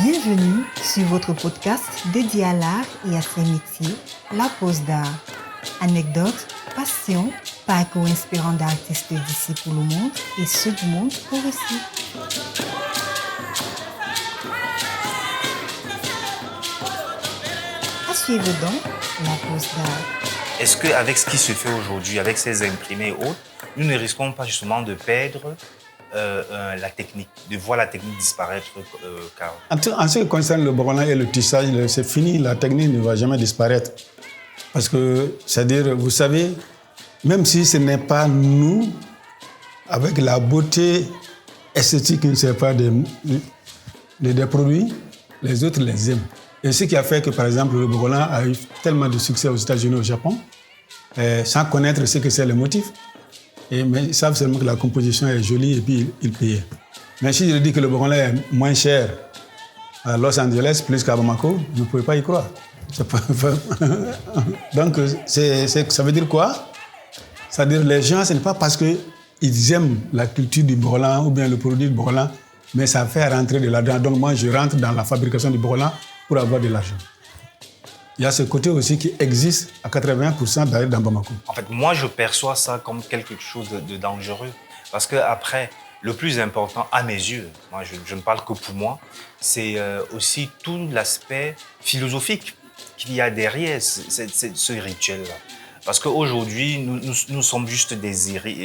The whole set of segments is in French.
Bienvenue sur votre podcast dédié à l'art et à ses métiers, La Pause d'Art. Anecdotes, passion, parcours inspirant d'artistes d'ici pour le monde et ceux du monde pour ici. À suivre donc La Pause d'Art. Est-ce qu'avec ce qui se fait aujourd'hui, avec ces imprimés et autres, nous ne risquons pas justement de perdre la technique, de voir la technique disparaître, Carl? En ce qui concerne le bourgeois et le tissage, c'est fini, la technique ne va jamais disparaître. Parce que, c'est-à-dire, vous savez, même si ce n'est pas nous, avec la beauté esthétique qui ne sert pas des produits, les autres les aiment. Et ce qui a fait que, par exemple, le bourgeois a eu tellement de succès aux États-Unis et au Japon, sans connaître ce que c'est le motif. Mais ils savent seulement que la composition est jolie et puis ils payaient. Mais si je dis que le bourgeois est moins cher à Los Angeles plus qu'à Bamako, vous ne pouvez pas y croire. Donc, ça veut dire quoi? Ça veut dire que les gens, ce n'est pas parce qu'ils aiment la culture du bourgeois ou bien le produit du bourgeois, mais ça fait rentrer de l'argent. Donc moi, je rentre dans la fabrication du bourgeois pour avoir de l'argent. Il y a ce côté aussi qui existe à 80% d'ailleurs dans Bamako. En fait, moi, je perçois ça comme quelque chose de dangereux. Parce qu'après, le plus important, à mes yeux, moi, je ne parle que pour moi, c'est aussi tout l'aspect philosophique qu'il y a derrière ce rituel-là. Parce qu'aujourd'hui, nous sommes juste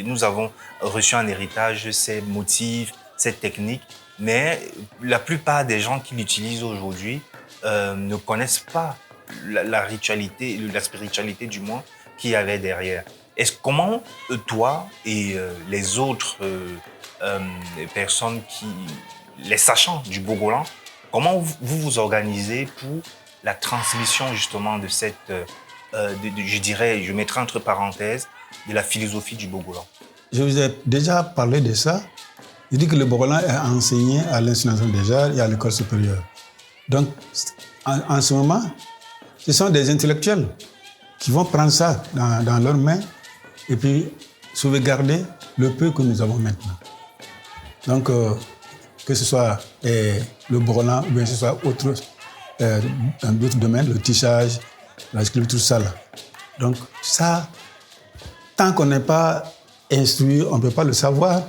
nous avons reçu un héritage, ces motifs, cette technique, mais la plupart des gens qui l'utilisent aujourd'hui ne connaissent pas la ritualité, la spiritualité du moins qu'il y avait derrière. Comment toi et les autres personnes les sachants du Bogolan, comment vous vous organisez pour la transmission justement de cette, je dirais, je mettrai entre parenthèses, de la philosophie du Bogolan? Je vous ai déjà parlé de ça. Je dis que le Bogolan est enseigné à l'Institut national des arts et à l'école supérieure. Donc, en ce moment, ce sont des intellectuels qui vont prendre ça dans leurs mains et puis sauvegarder le peu que nous avons maintenant. Donc, que ce soit le bourgeois ou bien que ce soit dans d'autres domaines, le tissage, la sculpture, ça là. Donc, ça, tant qu'on n'est pas instruit, on ne peut pas le savoir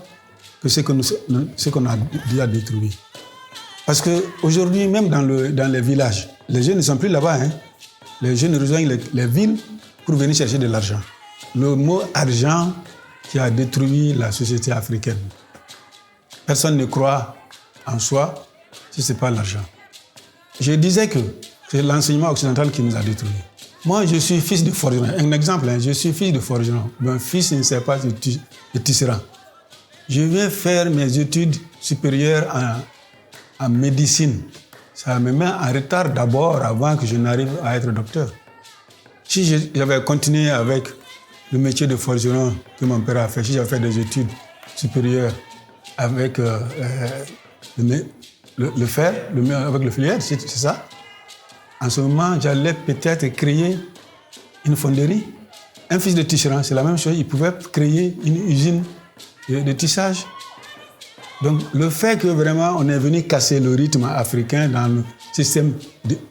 que ce qu'on a déjà détruit. Parce qu'aujourd'hui, même dans les villages, les jeunes ne sont plus là-bas. Les jeunes rejoignent les villes pour venir chercher de l'argent. Le mot argent qui a détruit la société africaine. Personne ne croit en soi si ce n'est pas l'argent. Je disais que c'est l'enseignement occidental qui nous a détruits. Moi, je suis fils de forgeron. Un exemple, je suis fils de forgeron. Mon fils ne sait pas de tisserand. Je viens faire mes études supérieures en médecine. Ça me met en retard d'abord avant que je n'arrive à être docteur. Si j'avais continué avec le métier de forgeron que mon père a fait, si j'avais fait des études supérieures avec le fer, avec le filière, c'est ça, en ce moment, j'allais peut-être créer une fonderie. Un fils de tisserand, c'est la même chose, il pouvait créer une usine de tissage. Donc, le fait que vraiment on est venu casser le rythme africain dans le système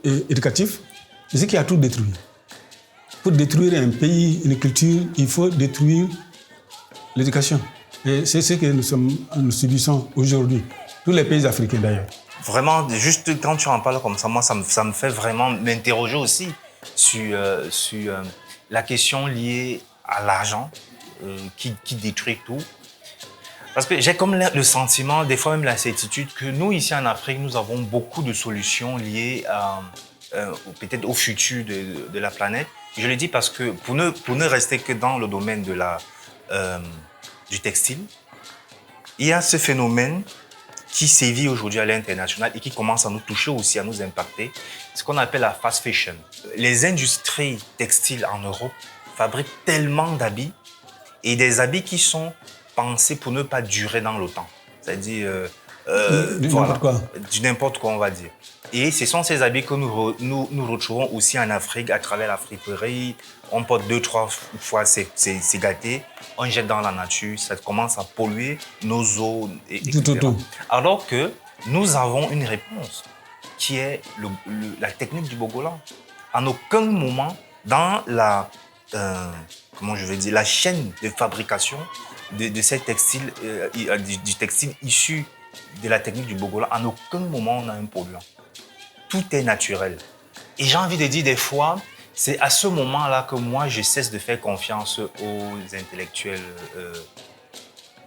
éducatif, c'est ce qui a tout détruit. Pour détruire un pays, une culture, il faut détruire l'éducation. Et c'est ce que nous subissons aujourd'hui. Tous les pays africains d'ailleurs. Vraiment, juste quand tu en parles comme ça, moi, ça me fait vraiment m'interroger aussi sur la question liée à l'argent qui détruit tout. Parce que j'ai comme le sentiment, des fois même la certitude, que nous, ici en Afrique, nous avons beaucoup de solutions liées peut-être au futur de la planète. Je le dis parce que pour ne rester que dans le domaine du textile, il y a ce phénomène qui sévit aujourd'hui à l'international et qui commence à nous toucher aussi, à nous impacter, ce qu'on appelle la fast fashion. Les industries textiles en Europe fabriquent tellement d'habits et des habits qui sont pensés pour ne pas durer dans le temps. C'est-à-dire du n'importe quoi, on va dire. Et ce sont ces habits que nous retrouvons aussi en Afrique à travers la friperie. On porte 2-3 fois, c'est gâté, on jette dans la nature, ça commence à polluer nos eaux, etc. Tout. Alors que nous avons une réponse. qui est la technique du Bogolan. En aucun moment, dans la chaîne de fabrication de ces textiles, du textile issu de la technique du Bogolan, en aucun moment on a un polluant. Tout est naturel. Et j'ai envie de dire des fois, c'est à ce moment-là que moi, je cesse de faire confiance aux intellectuels.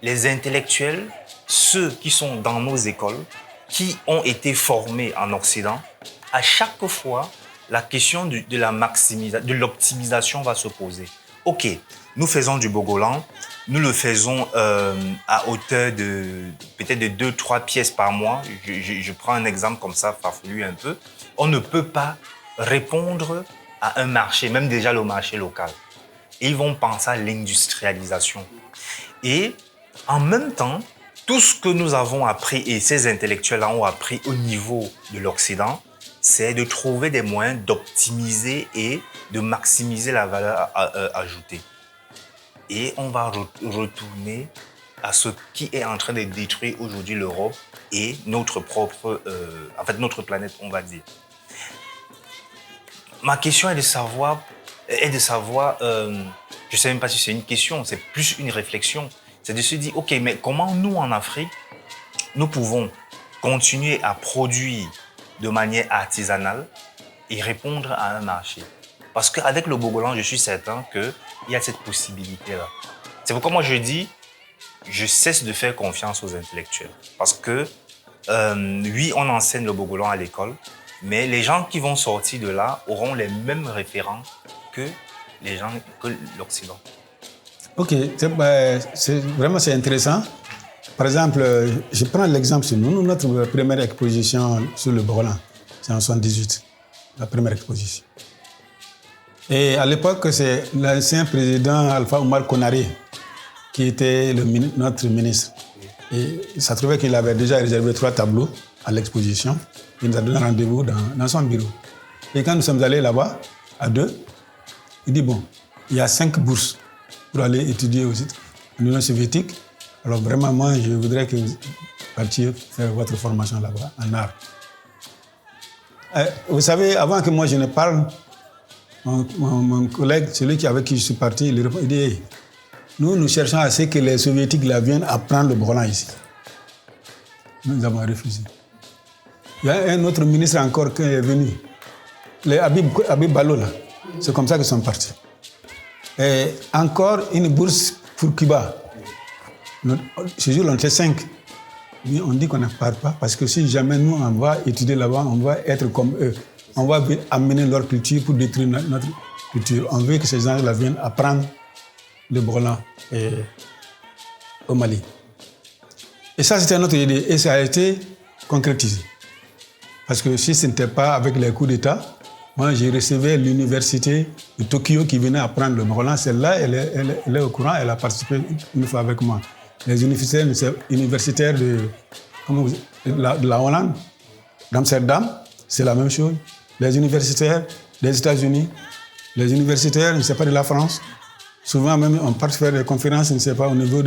Les intellectuels, ceux qui sont dans nos écoles, qui ont été formés en Occident, à chaque fois, la question de l'optimisation va se poser. OK, nous faisons du Bogolan, nous le faisons à hauteur de peut-être de 2-3 pièces par mois. Je prends un exemple comme ça, farfelu un peu. On ne peut pas répondre à un marché, même déjà le marché local. Et ils vont penser à l'industrialisation. Et en même temps, tout ce que nous avons appris, et ces intellectuels-là ont appris au niveau de l'Occident, c'est de trouver des moyens d'optimiser et de maximiser la valeur ajoutée. Et on va retourner à ce qui est en train de détruire aujourd'hui l'Europe et notre planète, on va dire. Ma question est de savoir, je ne sais même pas si c'est une question, c'est plus une réflexion. C'est de se dire, OK, mais comment nous, en Afrique, nous pouvons continuer à produire de manière artisanale et répondre à un marché. Parce qu'avec le Bogolan, je suis certain qu'il y a cette possibilité-là. C'est pourquoi moi je dis, je cesse de faire confiance aux intellectuels. Parce que, oui, on enseigne le Bogolan à l'école, mais les gens qui vont sortir de là auront les mêmes référents que l'Occident. OK, c'est intéressant. Par exemple, je prends l'exemple sur nous. Notre première exposition sur le Bogolan, c'est en 1978, la première exposition. Et à l'époque, c'est l'ancien président Alpha Oumar Konaré qui était notre ministre. Et ça trouvait qu'il avait déjà réservé 3 tableaux à l'exposition. Il nous a donné rendez-vous dans son bureau. Et quand nous sommes allés là-bas, à 2, il dit, bon, il y a 5 bourses pour aller étudier en Union soviétique. Alors vraiment, moi, je voudrais que vous partiez faire votre formation là-bas, en art. Vous savez, avant que moi je ne parle, mon collègue, celui avec qui je suis parti, il répond, il dit, hey, nous cherchons à ce que les soviétiques là viennent apprendre le Bogolan ici. Nous avons refusé. Il y a un autre ministre encore qui est venu, les Habib Balo, là. C'est comme ça qu'ils sont partis. Et encore une bourse pour Cuba. Ce jour, on était 5. Mais on dit qu'on ne part pas parce que si jamais nous, on va étudier là-bas, on va être comme eux. On va amener leur culture pour détruire notre culture. On veut que ces gens-là viennent apprendre le Bogolan au Mali. Et ça, c'était notre idée. Et ça a été concrétisé. Parce que si ce n'était pas avec les coups d'État, moi, j'ai recevais l'université de Tokyo qui venait apprendre le Bogolan. Celle-là, elle est au courant, elle a participé une fois avec moi. Les universitaires de la Hollande, d'Amsterdam, c'est la même chose. Les universitaires des États-Unis, les universitaires, je ne sais pas, de la France. Souvent même, on part faire des conférences, je ne sais pas, au niveau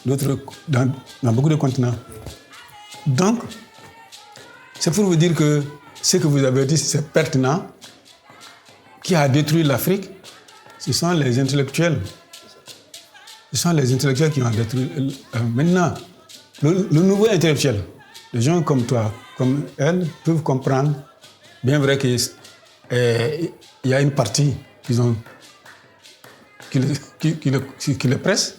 d'autres, dans beaucoup de continents. Donc, c'est pour vous dire que ce que vous avez dit, c'est pertinent. Qui a détruit l'Afrique, ce sont les intellectuels. Ce sont les intellectuels qui ont détruit. Maintenant, le nouveau intellectuel, les gens comme toi, comme elle, peuvent comprendre, bien vrai qu'il y a une partie qui le presse,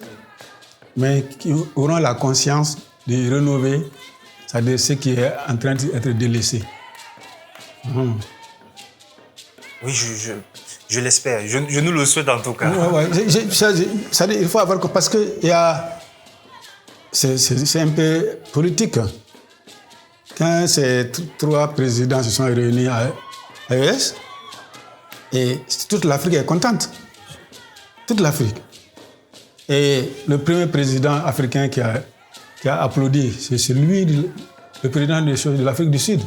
mais qui auront la conscience de rénover, c'est-à-dire ce qui est en train d'être délaissé. Oui, je l'espère. Je nous le souhaite en tout cas. Ouais. Il faut avoir... Parce que c'est un peu politique. Quand ces 3 présidents se sont réunis à l'AES, et toute l'Afrique est contente. Toute l'Afrique. Et le premier président africain qui a applaudi, c'est lui, le président de l'Afrique du Sud.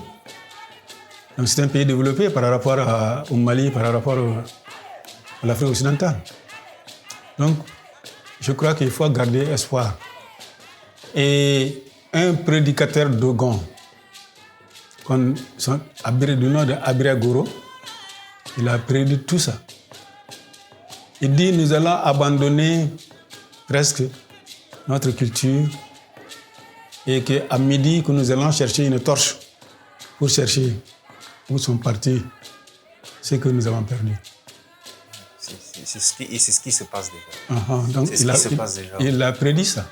Donc c'est un pays développé par rapport au Mali, par rapport à l'Afrique occidentale. Donc je crois qu'il faut garder espoir. Et un prédicateur dogon du nom de Abriagoro, il a prédit tout ça. Il dit, nous allons abandonner presque notre culture et qu'à midi, que nous allons chercher une torche pour chercher où sont partis ceux que nous avons perdus. C'est ce qui se passe déjà. Donc c'est ce qui se passe déjà. Il a prédit ça.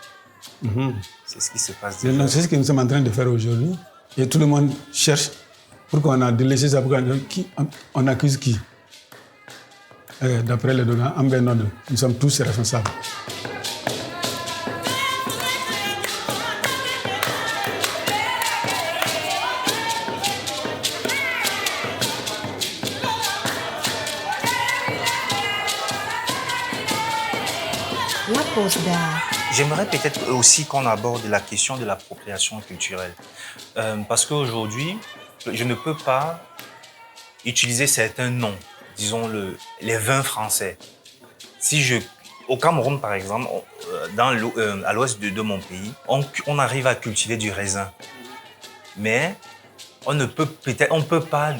C'est ce qui se passe déjà. C'est ce que nous sommes en train de faire aujourd'hui. Et tout le monde cherche pourquoi on a délaissé ça, pourquoi on accuse qui. D'après les documents, nous sommes tous responsables. La pause d'art. J'aimerais peut-être aussi qu'on aborde la question de l'appropriation culturelle. Parce qu'aujourd'hui, je ne peux pas utiliser certains noms, disons les vins français. Au Cameroun, par exemple, à l'ouest de mon pays, on arrive à cultiver du raisin. Mais on ne peut pas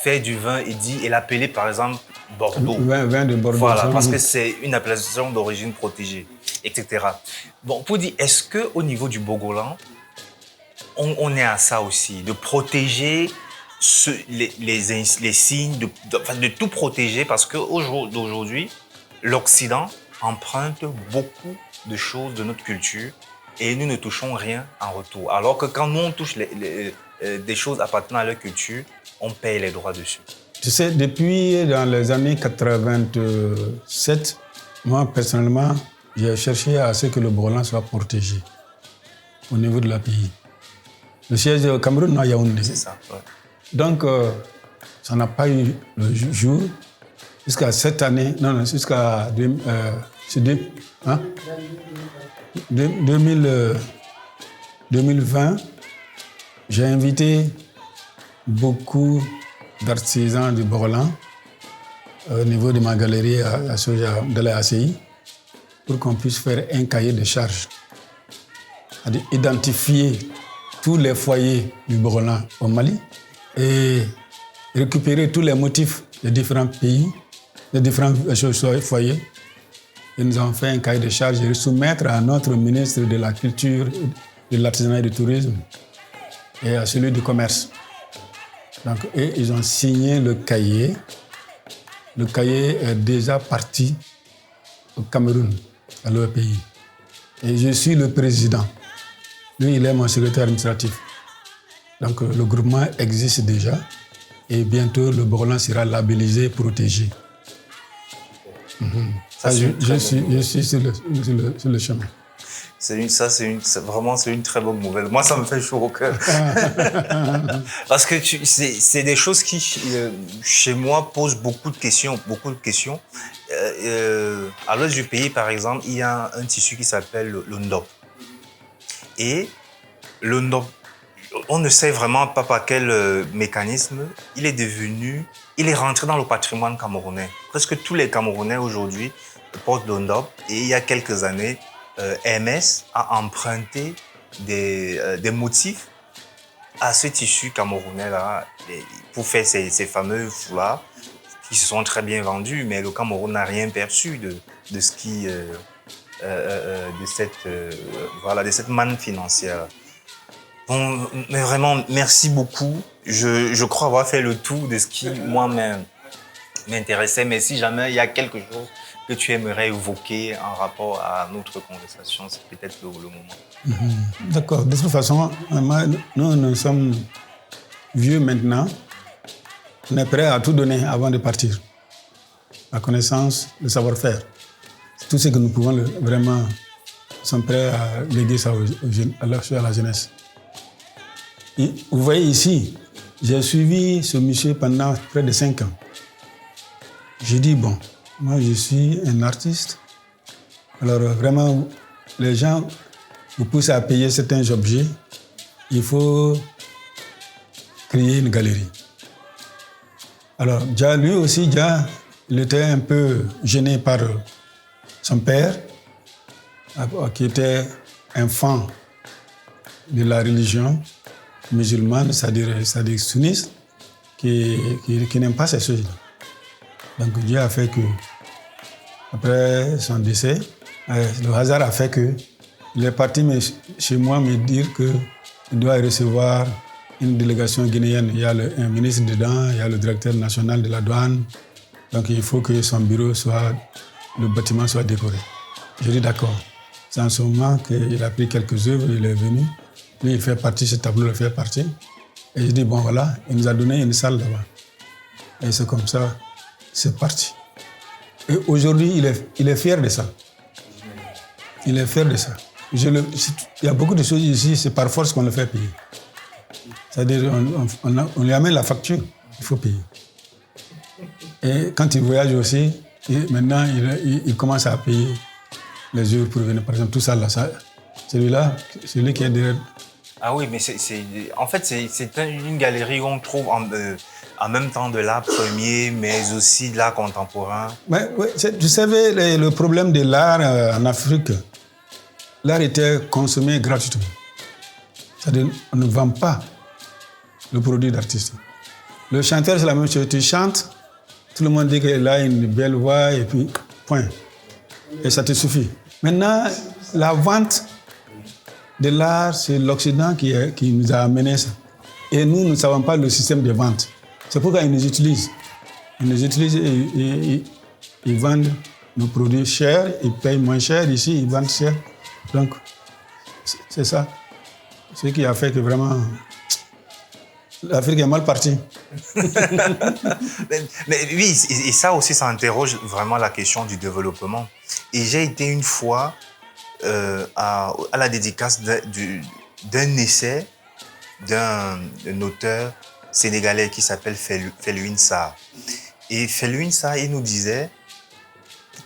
faire du vin et l'appeler, par exemple, Bordeaux. Vin de Bordeaux. Voilà, parce que c'est une appellation d'origine protégée, etc. Bon, pour dire, est-ce qu'au niveau du Bogolan, on est à ça aussi, de protéger les signes, de tout protéger, parce qu'aujourd'hui, l'Occident emprunte beaucoup de choses de notre culture et nous ne touchons rien en retour. Alors que quand nous, on touche des choses appartenant à leur culture, on paye les droits dessus. Tu sais, depuis dans les années 87, moi, personnellement, j'ai cherché à ce que le Bogolan soit protégé au niveau de la pays. Le siège au Cameroun, non, Yaoundé. C'est ça, ouais. Donc, ça n'a pas eu le jour jusqu'à cette année, jusqu'à 2020. J'ai invité beaucoup d'artisans du Bogolan au niveau de ma galerie de la ACI pour qu'on puisse faire un cahier de charges, c'est-à-dire identifier tous les foyers du Bogolan au Mali et récupérer tous les motifs des différents pays, des différents foyers. Et nous avons fait un cahier de charges et le soumettre à notre ministre de la Culture, de l'Artisanat et du Tourisme et à celui du Commerce. Donc, ils ont signé le cahier. Le cahier est déjà parti au Cameroun, à leur pays. Et je suis le président. Lui, il est mon secrétaire administratif. Donc, le groupement existe déjà. Et bientôt, le Bogolan sera labellisé, protégé. Je suis sur le chemin. C'est une très bonne nouvelle. Moi, ça me fait chaud au cœur. Parce que c'est des choses qui, chez moi, posent beaucoup de questions. À l'ouest du pays, par exemple, il y a un tissu qui s'appelle le ndop. Et le ndop, on ne sait vraiment pas par quel mécanisme il est rentré dans le patrimoine camerounais. Presque tous les Camerounais aujourd'hui portent le ndop. Et il y a quelques années, Hermès a emprunté des motifs à ce tissu camerounais-là pour faire ces fameux foulards qui se sont très bien vendus, mais le Cameroun n'a rien perçu de cette manne financière. Bon, mais vraiment, merci beaucoup. Je crois avoir fait le tour de ce qui, moi, m'intéressait, mais si jamais il y a quelque chose que tu aimerais évoquer en rapport à notre conversation, c'est peut-être le moment. D'accord. De toute façon, nous sommes vieux maintenant. On est prêt à tout donner avant de partir. La connaissance, le savoir-faire. Tout ce que nous pouvons vraiment, nous sommes prêts à léguer ça à la jeunesse. Et vous voyez ici, j'ai suivi ce monsieur pendant près de 5 ans. J'ai dit, bon, moi je suis un artiste. Alors vraiment, les gens vous poussent à payer certains objets. Il faut créer une galerie. Alors, lui aussi, il était un peu gêné par son père, qui était un fan de la religion. musulmane, c'est-à-dire sunnistes, qui n'aiment pas ces choses-là. Donc Dieu a fait que, après son décès, le hasard a fait que il est parti chez moi me dire qu'il doit recevoir une délégation guinéenne. Il y a un ministre dedans, il y a le directeur national de la douane. Donc il faut que son bureau le bâtiment soit décoré. Je dis d'accord. C'est en ce moment qu'il a pris quelques œuvres, il est venu. Lui, il fait partie, ce tableau le fait partie. Et je dis, bon voilà, il nous a donné une salle là-bas. Et c'est comme ça, c'est parti. Et aujourd'hui, il est fier de ça. Il est fier de ça. Il y a beaucoup de choses ici, c'est par force qu'on le fait payer. C'est-à-dire, on lui amène la facture, il faut payer. Et quand il voyage aussi, maintenant, il commence à payer les œuvres pour venir. Par exemple, tout ça, là, celui qui est derrière. Ah oui, mais en fait, c'est une galerie où on trouve en même temps de l'art premier, mais aussi de l'art contemporain. Ouais, tu savais, le problème de l'art en Afrique, l'art était consommé gratuitement. C'est-à-dire, on ne vend pas le produit d'artiste. Le chanteur, c'est la même chose. Tu chantes, tout le monde dit qu'il a une belle voix, et puis, point. Et ça te suffit. Maintenant, la vente de l'art, c'est l'Occident qui nous a amené ça. Et nous ne savons pas le système de vente. C'est pourquoi ils nous utilisent. Ils nous utilisent et ils vendent nos produits chers, ils payent moins cher. Ici, ils vendent cher. Donc, c'est ça. Ce qui a fait que vraiment, l'Afrique est mal partie. mais oui, et ça aussi, ça interroge vraiment la question du développement. Et j'ai été une fois à la dédicace d'un essai d'un auteur sénégalais qui s'appelle Felwine Sarr. Et Felwine Sarr, il nous disait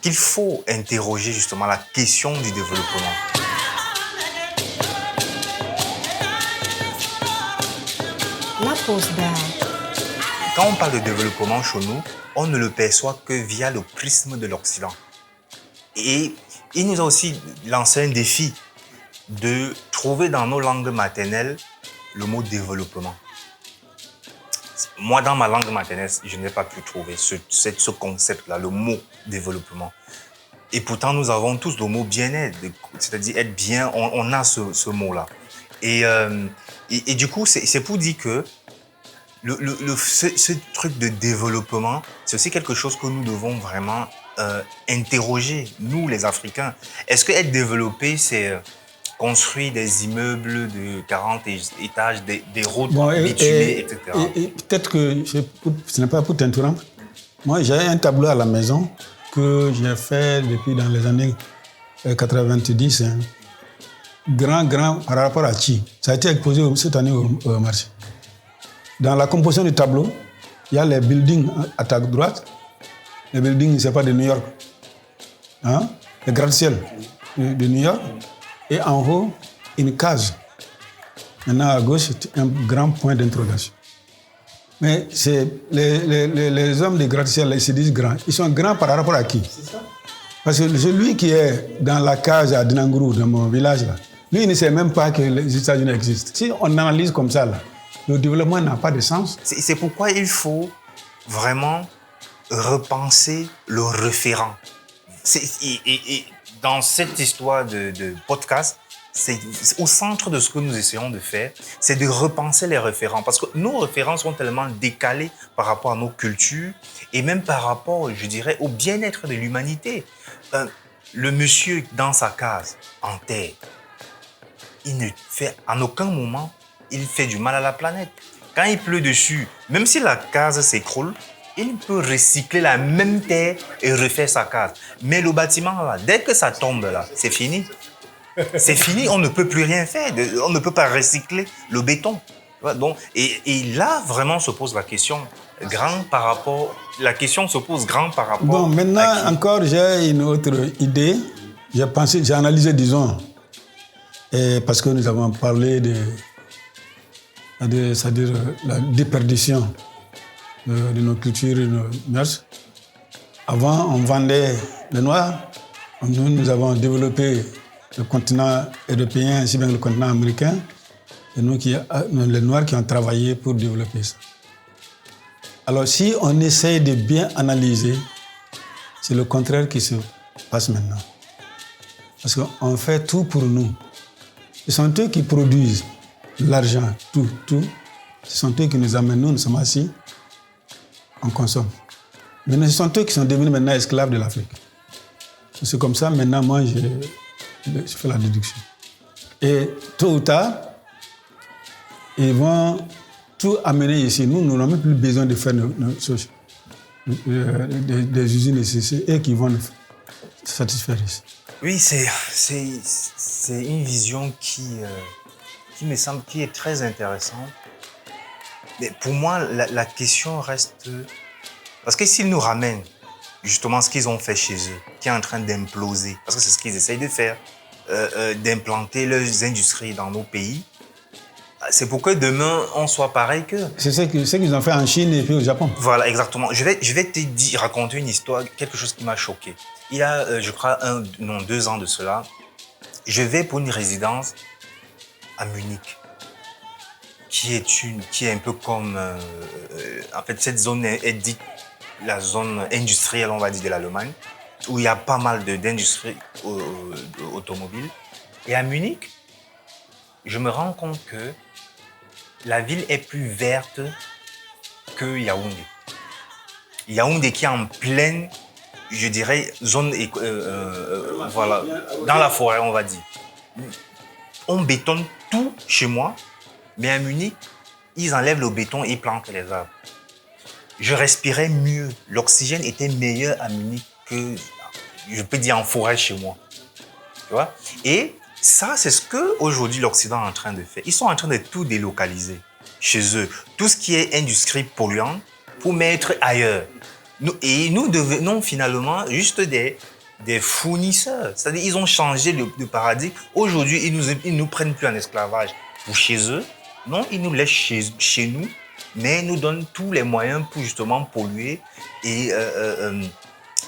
qu'il faut interroger justement la question du développement. La pause d'art. Quand on parle de développement chez nous, on ne le perçoit que via le prisme de l'Occident. Et il nous a aussi lancé un défi de trouver dans nos langues maternelles le mot développement. Moi, dans ma langue maternelle, je n'ai pas pu trouver ce concept-là, le mot développement. Et pourtant, nous avons tous le mot bien-être, c'est-à-dire être bien, on a ce mot-là. Et du coup, c'est pour dire que ce truc de développement, c'est aussi quelque chose que nous devons vraiment interroger, nous les Africains. Est-ce que être développé, c'est construire des immeubles de 40 étages, des routes bitumées, etc. Et peut-être que ce n'est pas pour t'interrompre. Moi, j'ai un tableau à la maison que j'ai fait depuis dans les années 90, hein. Grand par rapport à Chi. Ça a été exposé cette année au marché. Dans la composition du tableau, il y a les buildings à ta droite. Les buildings, ce n'est pas de New York. Hein? Les gratte-ciel de New York. Et en haut, une case. Maintenant, à gauche, c'est un grand point d'interrogation. Mais c'est les hommes de gratte-ciel, ils se disent grands. Ils sont grands par rapport à qui? Parce que celui qui est dans la case à Dinangourou, dans mon village, là, lui, il ne sait même pas que les États-Unis existent. Si on analyse comme ça, là, le développement n'a pas de sens. C'est pourquoi il faut vraiment repenser le référent. Et dans cette histoire de podcast, c'est au centre de ce que nous essayons de faire, c'est de repenser les référents. Parce que nos référents sont tellement décalés par rapport à nos cultures et même par rapport, je dirais, au bien-être de l'humanité. Le monsieur dans sa case, en terre, il ne fait en aucun moment, il fait du mal à la planète. Quand il pleut dessus, même si la case s'écroule, il peut recycler la même terre et refaire sa case. Mais le bâtiment, là, dès que ça tombe, là, c'est fini. C'est fini, on ne peut plus rien faire. On ne peut pas recycler le béton. Donc, et là, vraiment, se pose la question grande par rapport... La question se pose grande par rapport... Bon, maintenant, encore, j'ai une autre idée. J'ai analysé, disons, parce que nous avons parlé c'est-à-dire la déperdition de nos cultures et de nos mœurs. Avant, on vendait le noir. Nous avons développé le continent européen ainsi bien que le continent américain. les Noirs qui ont travaillé pour développer ça. Alors, si on essaye de bien analyser, c'est le contraire qui se passe maintenant. Parce qu'on fait tout pour nous. Ce sont eux qui produisent l'argent, tout. Ce sont eux qui nous amènent, nous sommes assis, on consomme. Maintenant, ce sont eux qui sont devenus maintenant esclaves de l'Afrique. C'est comme ça, maintenant, moi, je fais la déduction. Et tôt ou tard, ils vont tout amener ici. Nous n'avons même plus besoin de faire des usines ici. C'est eux qui vont nous satisfaire ici. Oui, c'est une vision qui me semble qui est très intéressante. Mais pour moi, la question reste... Parce que s'ils nous ramènent justement ce qu'ils ont fait chez eux, qui est en train d'imploser, parce que c'est ce qu'ils essayent de faire, d'implanter leurs industries dans nos pays, c'est pour que demain, on soit pareil qu'eux. C'est ce qu'ils ont fait en Chine et puis au Japon. Voilà, exactement. Je vais te raconter une histoire, quelque chose qui m'a choqué. Il y a, je crois, 2 ans de cela, je vais pour une résidence à Munich, qui est un peu comme... en fait, cette zone est dite la zone industrielle, on va dire, de l'Allemagne, où il y a pas mal d'industries automobiles. Et à Munich, je me rends compte que la ville est plus verte que Yaoundé. Yaoundé qui est en pleine, je dirais, zone, voilà, dans la forêt, on va dire. On bétonne tout chez moi, mais à Munich, ils enlèvent le béton et ils plantent les arbres. Je respirais mieux. L'oxygène était meilleur à Munich que, je peux dire, en forêt chez moi. Tu vois? Et ça, c'est ce qu'aujourd'hui l'Occident est en train de faire. Ils sont en train de tout délocaliser chez eux. Tout ce qui est industrie polluante pour mettre ailleurs. Nous devenons finalement juste des fournisseurs. C'est-à-dire qu'ils ont changé de paradigme. Aujourd'hui, ils nous prennent plus en esclavage pour chez eux. Non, ils nous laissent chez nous, mais nous donnent tous les moyens pour justement polluer et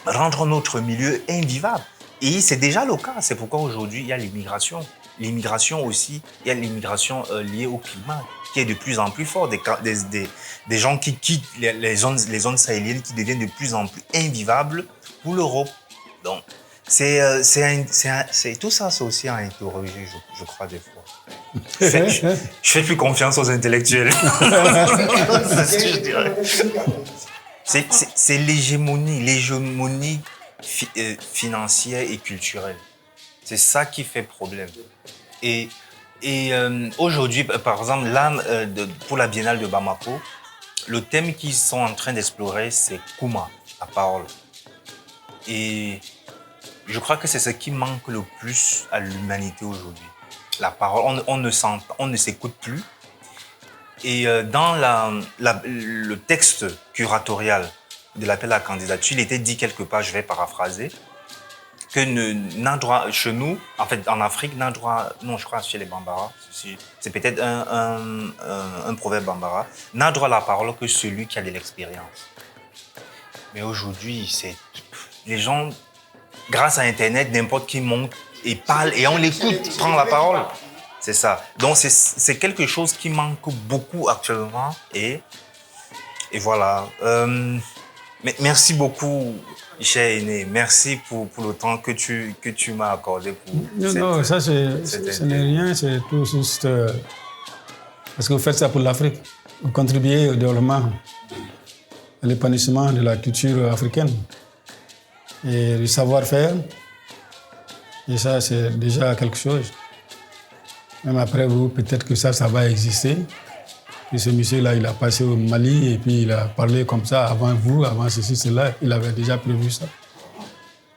rendre notre milieu invivable. Et c'est déjà le cas. C'est pourquoi aujourd'hui, il y a l'immigration. L'immigration aussi, il y a l'immigration liée au climat, qui est de plus en plus forte. Des gens qui quittent les zones sahéliennes, qui deviennent de plus en plus invivables pour l'Europe. Donc, tout ça, c'est aussi à interroger, je crois, des fois. Je fais plus confiance aux intellectuels. C'est ce que je dirais. C'est l'hégémonie financière et culturelle. C'est ça qui fait problème. Et aujourd'hui, par exemple, là, pour la Biennale de Bamako, le thème qu'ils sont en train d'explorer, c'est Kuma, la parole. Et je crois que c'est ce qui manque le plus à l'humanité aujourd'hui. La parole, on ne s'écoute plus. Et dans le texte curatorial de l'appel à la candidature, il était dit quelque part, je vais paraphraser, que n'a droit chez nous, en fait en Afrique, n'a droit, non je crois chez les Bambara, c'est peut-être un proverbe Bambara, n'a droit à la parole que celui qui a de l'expérience. Mais aujourd'hui, les gens, grâce à Internet, n'importe qui monte et parle et on l'écoute, prend la parole. C'est ça. Donc c'est quelque chose qui manque beaucoup actuellement et voilà. Mais merci beaucoup, cher Aîné. Merci pour le temps que tu m'as accordé pour Non, ça ce n'est rien, c'est tout juste parce que vous faites ça pour l'Afrique. Vous contribuez au développement, à l'épanouissement de la culture africaine et du savoir-faire. Et ça, c'est déjà quelque chose. Même après vous, peut-être que ça va exister. Et ce monsieur-là, il a passé au Mali et puis il a parlé comme ça avant vous, avant ceci, cela. Il avait déjà prévu ça.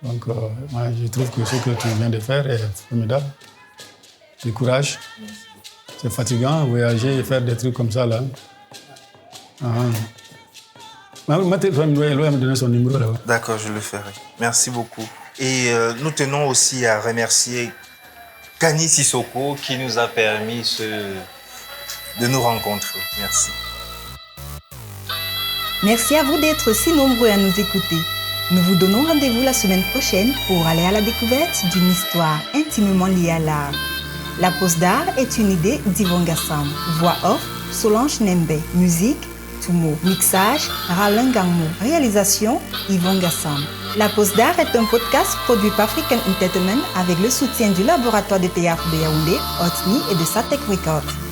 Donc, moi, je trouve que ce que tu viens de faire est formidable. Du courage. C'est fatigant, voyager et faire des trucs comme ça, là. Mathilde va me donner son numéro, là. D'accord, je le ferai. Merci beaucoup. Et nous tenons aussi à remercier Kani Sissoko qui nous a permis de nous rencontrer. Merci. Merci à vous d'être si nombreux à nous écouter. Nous vous donnons rendez-vous la semaine prochaine pour aller à la découverte d'une histoire intimement liée à l'art. La pause d'art est une idée d'Yvon Gassam. Voix off, Solange Nembe. Musique, Tumo. Mixage, Ralin Gangmo. Réalisation, Yvon Gassam. La pause d'art est un podcast produit par African Entertainment avec le soutien du laboratoire de théâtre de Yaoundé, Otni et de Satek Records.